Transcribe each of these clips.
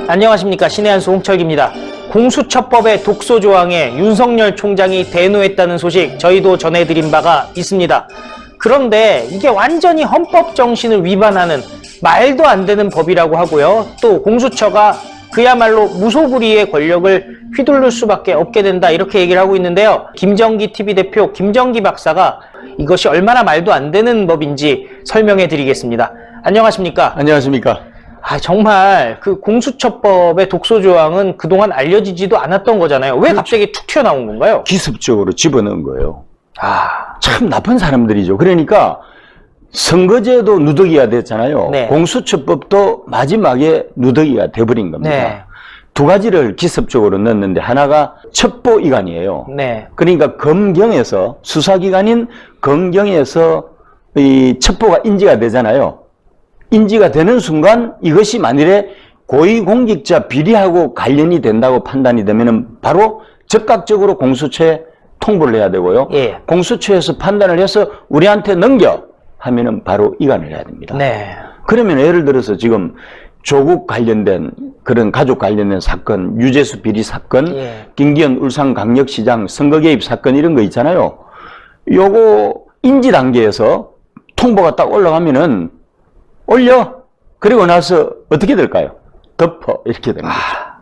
안녕하십니까. 신의 한수 홍철기입니다. 공수처법의 독소 조항에 윤석열 총장이 대노했다는 소식 저희도 전해드린 바가 있습니다. 그런데 이게 완전히 헌법 정신을 위반하는 말도 안 되는 법이라고 하고요. 또 공수처가 그야말로 무소불위의 권력을 휘둘를 수밖에 없게 된다, 이렇게 얘기를 하고 있는데요. 김정기 TV 대표 김정기 박사가 이것이 얼마나 말도 안 되는 법인지 설명해 드리겠습니다. 안녕하십니까? 안녕하십니까? 정말 그 공수처법의 독소 조항은 그동안 알려지지도 않았던 거잖아요. 왜 갑자기 툭 튀어나온 건가요? 기습적으로 집어넣은 거예요. 참 나쁜 사람들이죠. 그러니까 선거제도 누더기가 됐잖아요. 네. 공수처법도 마지막에 누더기가 돼버린 겁니다. 네. 두 가지를 기습적으로 넣었는데, 하나가 첩보위반이에요. 네. 그러니까 검경에서, 수사기관인 검경에서 이 첩보가 인지가 되잖아요. 인지가 되는 순간 이것이 만일에 고위공직자 비리하고 관련이 된다고 판단이 되면은 바로 즉각적으로 공수처에 통보를 해야 되고요. 예. 공수처에서 판단을 해서 우리한테 넘겨 하면은 바로 이관을 해야 됩니다. 네. 그러면 예를 들어서 지금 조국 관련된 그런 가족 관련된 사건, 유재수 비리 사건, 예. 김기현 울산광역시장 선거 개입 사건, 이런 거 있잖아요. 요거 인지 단계에서 통보가 딱 올라가면은 올려. 그리고 나서 어떻게 될까요? 덮어. 이렇게 되는 거죠.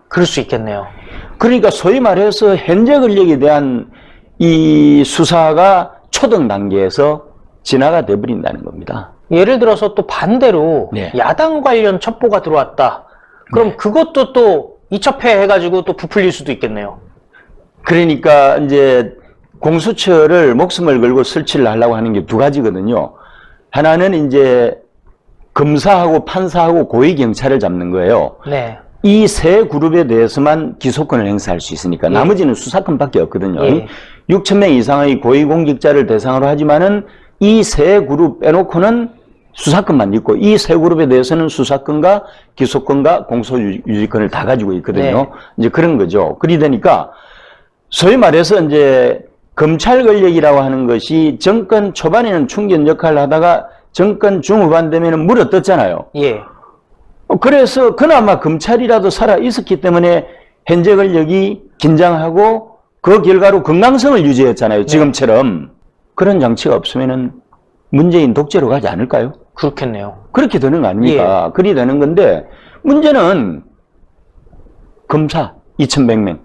그럴 수 있겠네요. 그러니까 소위 말해서 현재 권력에 대한 이 수사가 초등 단계에서 진화가 돼버린다는 겁니다. 예를 들어서 또 반대로 네. 야당 관련 첩보가 들어왔다. 그럼 네. 그것도 또 이첩해 해가지고 또 부풀릴 수도 있겠네요. 그러니까 이제 공수처를 목숨을 걸고 설치를 하려고 하는 게 두 가지거든요. 하나는 이제 검사하고 판사하고 고위경찰을 잡는 거예요. 네. 이 세 그룹에 대해서만 기소권을 행사할 수 있으니까 예. 나머지는 수사권밖에 없거든요. 예. 6,000명 이상의 고위공직자를 대상으로 하지만은 이 세 그룹 빼놓고는 수사권만 있고, 이 세 그룹에 대해서는 수사권과 기소권과 공소유지권을 다 가지고 있거든요. 네. 이제 그런 거죠. 그리 되니까 소위 말해서 이제 검찰 권력이라고 하는 것이 정권 초반에는 충견 역할을 하다가 정권 중후반 되면은 물어떴잖아요. 예. 그래서 그나마 검찰이라도 살아 있었기 때문에 현재 권력이 긴장하고 그 결과로 건강성을 유지했잖아요. 지금처럼. 그런 장치가 없으면은 문재인 독재로 가지 않을까요? 그렇겠네요. 그렇게 되는 거 아닙니까? 그리 되는 건데, 문제는 검사 2,100명,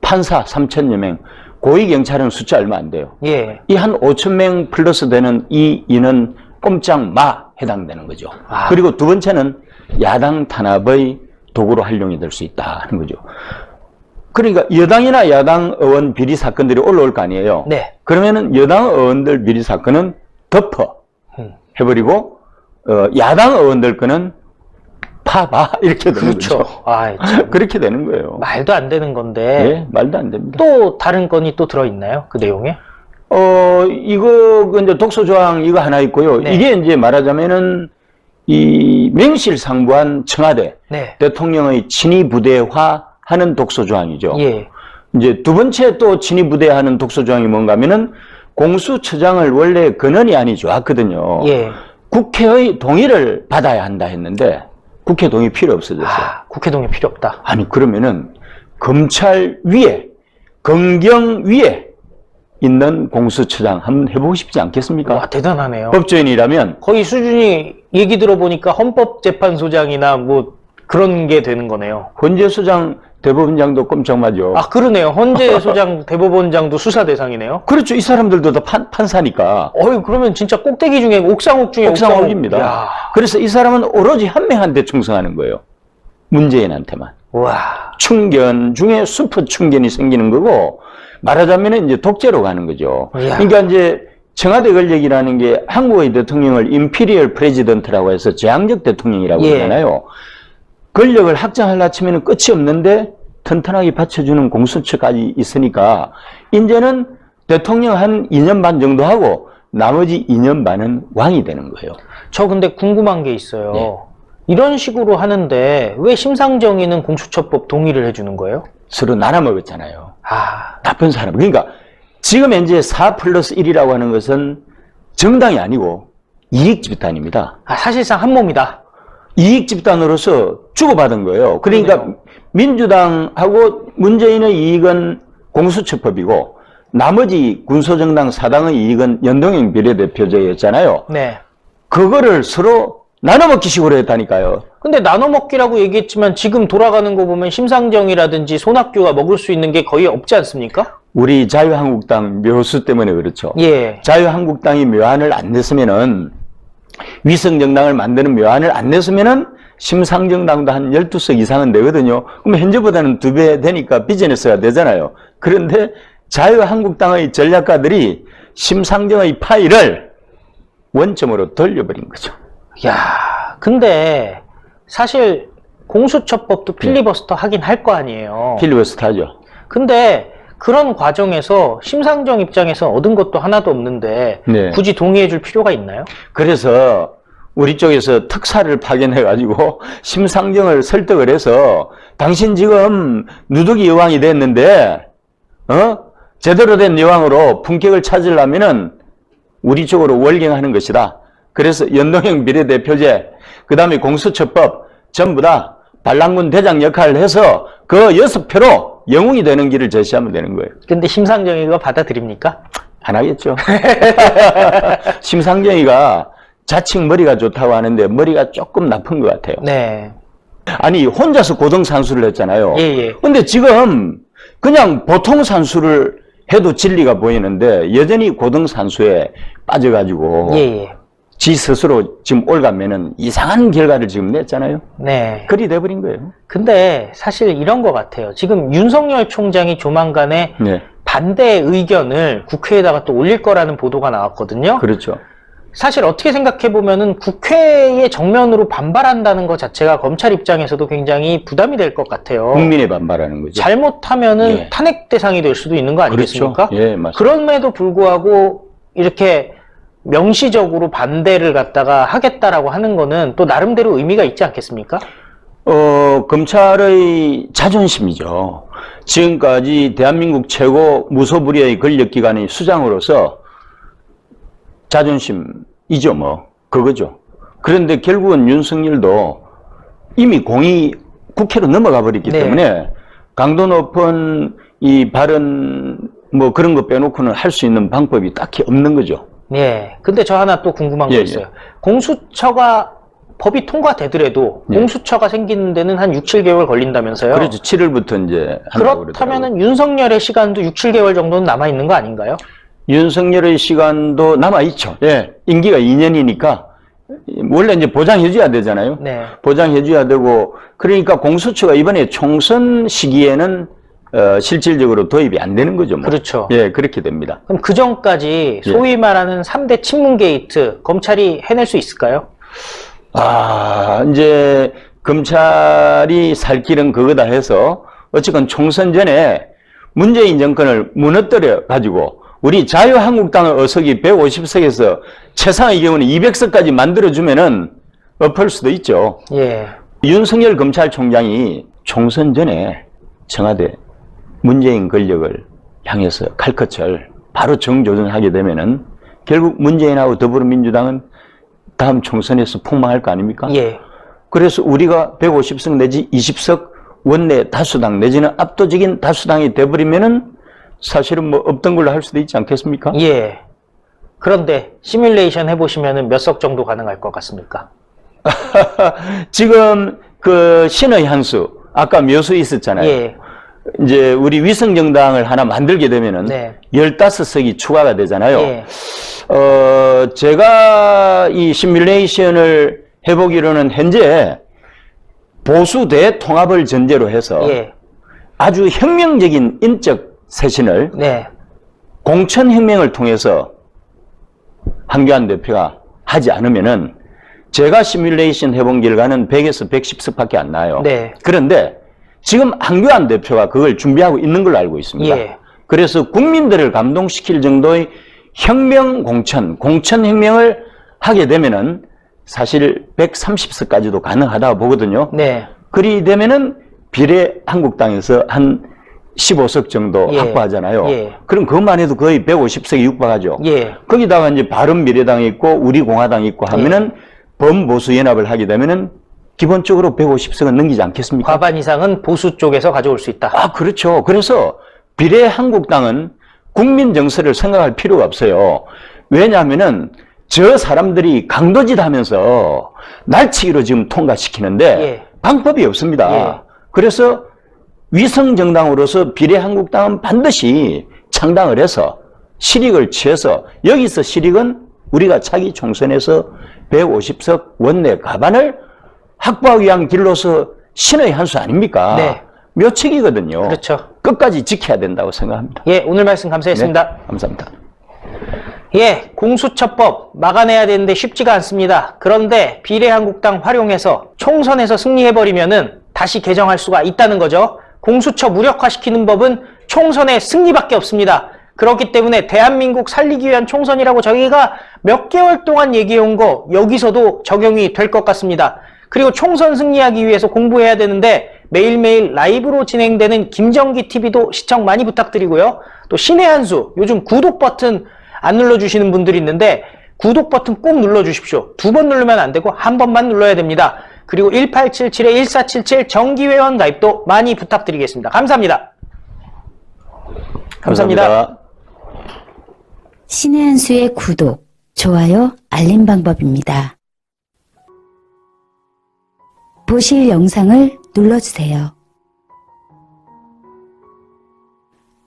판사 3,000여 명, 고위경찰은 숫자 얼마 안 돼요. 예. 이 한 5,000명 플러스 되는 이 인은 꼼짝 마 해당되는 거죠. 아. 그리고 두 번째는 야당 탄압의 도구로 활용이 될 수 있다 하는 거죠. 그러니까 여당이나 야당 의원 비리 사건들이 올라올 거 아니에요. 네. 그러면은 여당 의원들 비리 사건은 덮어 해버리고, 야당 의원들 거는 파봐 이렇게 되는 그렇죠. 거죠. 참. 그렇게 되는 거예요. 말도 안 되는 건데. 네, 말도 안 됩니다. 또 다른 건이 또 들어있나요? 그 내용에? 이거 이제 독소 조항 이거 하나 있고요. 네. 이게 이제 말하자면은 이 명실상부한 청와대 네. 대통령의 친위 부대화하는 독소 조항이죠. 예. 이제 두 번째 또 친위 부대하는 독소 조항이 뭔가 하면은 공수처장을 원래 근원이 아니 좋았거든요. 예. 국회의 동의를 받아야 한다 했는데 국회 동의 필요 없어졌어요. 국회 동의 필요 없다. 아니 그러면은 검찰 위에, 검경 위에 있는 공수처장 한번 해보고 싶지 않겠습니까? 와, 대단하네요. 법조인이라면. 거의 수준이 얘기 들어보니까 헌법재판소장이나 뭐 그런 게 되는 거네요. 헌재소장 대법원장도 꼼짝마죠. 그러네요. 헌재소장 대법원장도 수사 대상이네요. 그렇죠. 이 사람들도 다 판사니까. 그러면 진짜 꼭대기 중에 옥상옥 중에 옥상옥입니다. 야. 그래서 이 사람은 오로지 한 명한테 충성하는 거예요. 문재인한테만. 와. 충견 중에 슈퍼 충견이 생기는 거고, 말하자면 이제 독재로 가는 거죠. 이야. 그러니까 이제 청와대 권력이라는 게 한국의 대통령을 임피리얼 프레지던트라고 해서 제왕적 대통령이라고 예. 하잖아요. 권력을 확장하려 치면 끝이 없는데 튼튼하게 받쳐주는 공수처까지 있으니까 이제는 대통령 한 2년 반 정도 하고 나머지 2년 반은 왕이 되는 거예요. 저 근데 궁금한 게 있어요. 네. 이런 식으로 하는데 왜 심상정의는 공수처법 동의를 해주는 거예요? 서로 나눠먹었잖아요. 아, 나쁜 사람. 그러니까 지금 현재 4+1이라고 하는 것은 정당이 아니고 이익 집단입니다. 사실상 한 몸이다. 이익 집단으로서 주고받은 거예요. 그러니까 그러네요. 민주당하고 문재인의 이익은 공수처법이고 나머지 군소정당 사당의 이익은 연동형 비례대표제였잖아요. 네. 그거를 서로 나눠먹기식으로 했다니까요. 근데 나눠먹기라고 얘기했지만 지금 돌아가는 거 보면 심상정이라든지 손학규가 먹을 수 있는 게 거의 없지 않습니까? 우리 자유한국당 묘수 때문에 그렇죠. 예. 자유한국당이 묘안을 안 냈으면은 위성정당을 만드는 묘안을 안 냈으면은 심상정당도 한 12석 이상은 되거든요. 그럼 현재보다는 2배 되니까 비즈니스가 되잖아요. 그런데 자유한국당의 전략가들이 심상정의 파일을 원점으로 돌려버린 거죠. 야, 근데 사실 공수처법도 필리버스터 하긴 할 거 아니에요. 필리버스터하죠. 근데 그런 과정에서 심상정 입장에서 얻은 것도 하나도 없는데 네. 굳이 동의해 줄 필요가 있나요? 그래서 우리 쪽에서 특사를 파견해가지고 심상정을 설득을 해서 당신 지금 누더기 여왕이 됐는데 제대로 된 여왕으로 품격을 찾으려면은 우리 쪽으로 월경하는 것이다. 그래서 연동형 비례대표제, 그 다음에 공수처법 전부 다 반란군 대장 역할을 해서 그 6표로 영웅이 되는 길을 제시하면 되는 거예요. 근데 심상정이 그거 받아들입니까? 안 하겠죠. 심상정이가 자칭 머리가 좋다고 하는데 머리가 조금 나쁜 것 같아요. 네. 아니 혼자서 고등산수를 했잖아요. 예. 근데 지금 그냥 보통 산수를 해도 진리가 보이는데 여전히 고등산수에 빠져가지고 예. 지 스스로 지금 올가면은 이상한 결과를 지금 냈잖아요. 네. 그리 돼버린 거예요. 근데 사실 이런 것 같아요. 지금 윤석열 총장이 조만간에 네, 반대 의견을 국회에다가 또 올릴 거라는 보도가 나왔거든요. 그렇죠. 사실 어떻게 생각해 보면은 국회에 정면으로 반발한다는 것 자체가 검찰 입장에서도 굉장히 부담이 될 것 같아요. 국민의 반발하는 거죠. 잘못하면은 예. 탄핵 대상이 될 수도 있는 거 아니겠습니까? 그렇죠. 예, 맞습니다. 그럼에도 불구하고 이렇게 명시적으로 반대를 갖다가 하겠다라고 하는 거는 또 나름대로 의미가 있지 않겠습니까? 검찰의 자존심이죠. 지금까지 대한민국 최고 무소불위의 권력기관의 수장으로서 자존심이죠, 뭐. 그거죠. 그런데 결국은 윤석열도 이미 공이 국회로 넘어가 버렸기 네. 때문에 강도 높은 이 발언 뭐 그런 거 빼놓고는 할 수 있는 방법이 딱히 없는 거죠. 예. 근데 저 하나 또 궁금한 거 예, 있어요. 공수처가 법이 통과되더라도 예. 공수처가 생기는 데는 한 6, 7개월 걸린다면서요? 그렇죠. 7월부터 이제 한다고 그러더라고요. 그렇다면은 윤석열의 시간도 6, 7개월 정도는 남아 있는 거 아닌가요? 윤석열의 시간도 남아있죠. 예. 임기가 2년이니까 원래 이제 보장해줘야 되잖아요. 네. 보장해줘야 되고 그러니까 공수처가 이번에 총선 시기에는 실질적으로 도입이 안 되는 거죠. 뭐. 그렇죠. 예, 그렇게 됩니다. 그럼 그 전까지 예. 소위 말하는 3대 친문 게이트 검찰이 해낼 수 있을까요? 이제 검찰이 살 길은 그거다 해서 어쨌건 총선 전에 문재인 정권을 무너뜨려 가지고 우리 자유한국당의 의석이 150석에서 최상의 경우는 200석까지 만들어주면은 엎을 수도 있죠. 예. 윤석열 검찰총장이 총선 전에 청와대 문재인 권력을 향해서 칼끝을 바로 정조준하게 되면은 결국 문재인하고 더불어민주당은 다음 총선에서 폭망할 거 아닙니까? 예. 그래서 우리가 150석 내지 20석 원내 다수당 내지는 압도적인 다수당이 돼버리면은 사실은 뭐 없던 걸로 할 수도 있지 않겠습니까? 예. 그런데 시뮬레이션 해보시면은 몇 석 정도 가능할 것 같습니까? 지금 그 신의 한수 아까 묘수 있었잖아요. 예. 이제 우리 위성정당을 하나 만들게 되면은 네. 15석이 추가가 되잖아요. 예. 제가 이 시뮬레이션을 해보기로는 현재 보수 대통합을 전제로 해서 예. 아주 혁명적인 인적 쇄신을 네. 공천혁명을 통해서 한교안 대표가 하지 않으면은 제가 시뮬레이션 해본 결과는 100에서 110석밖에 안 나요. 네. 그런데 지금 한교안 대표가 그걸 준비하고 있는 걸로 알고 있습니다. 예. 그래서 국민들을 감동시킬 정도의 혁명 공천혁명을 하게 되면은 사실 130석까지도 가능하다고 보거든요. 네. 그리 되면은 비례 한국당에서 한 15석 정도 예. 확보하잖아요. 예. 그럼 그것만 해도 거의 150석이 육박하죠. 예. 거기다가 이제 바른미래당이 있고 우리공화당이 있고 하면은 범보수 연합을 하게 되면은 기본적으로 150석은 넘기지 않겠습니까? 과반 이상은 보수 쪽에서 가져올 수 있다. 아, 그렇죠. 그래서 비례한국당은 국민 정서를 생각할 필요가 없어요. 왜냐하면은 저 사람들이 강도짓 하면서 날치기로 지금 통과시키는데 예. 방법이 없습니다. 예. 그래서 위성정당으로서 비례한국당은 반드시 창당을 해서 실익을 취해서 여기서 실익은 우리가 차기 총선에서 150석 원내 과반을 확보하기 위한 길로서 신의 한 수 아닙니까? 네. 묘책이거든요. 그렇죠. 끝까지 지켜야 된다고 생각합니다. 예, 오늘 말씀 감사했습니다. 네, 감사합니다. 예, 공수처법 막아내야 되는데 쉽지가 않습니다. 그런데 비례한국당 활용해서 총선에서 승리해버리면은 다시 개정할 수가 있다는 거죠. 공수처 무력화시키는 법은 총선의 승리밖에 없습니다. 그렇기 때문에 대한민국 살리기 위한 총선이라고 저희가 몇 개월 동안 얘기해온 거 여기서도 적용이 될 것 같습니다. 그리고 총선 승리하기 위해서 공부해야 되는데 매일매일 라이브로 진행되는 김정기 TV도 시청 많이 부탁드리고요. 또 신의 한수, 요즘 구독 버튼 안 눌러주시는 분들이 있는데 구독 버튼 꼭 눌러주십시오. 2번 누르면 안 되고 1번만 눌러야 됩니다. 그리고 1877-1477 정기회원 가입도 많이 부탁드리겠습니다. 감사합니다. 감사합니다. 신의 한 수의 구독, 좋아요, 알림 방법입니다. 보실 영상을 눌러주세요.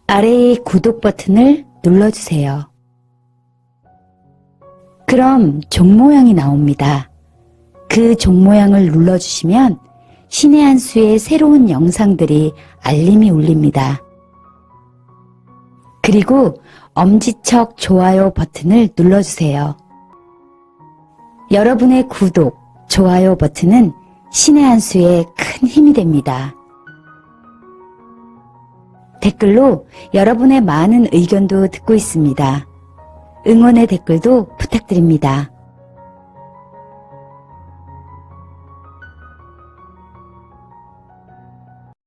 아래의 구독 버튼을 눌러주세요. 그럼 종 모양이 나옵니다. 그 종 모양을 눌러주시면 신의 한 수의 새로운 영상들이 알림이 울립니다. 그리고 엄지척 좋아요 버튼을 눌러주세요. 여러분의 구독, 좋아요 버튼은 신의 한 수에 큰 힘이 됩니다. 댓글로 여러분의 많은 의견도 듣고 있습니다. 응원의 댓글도 부탁드립니다.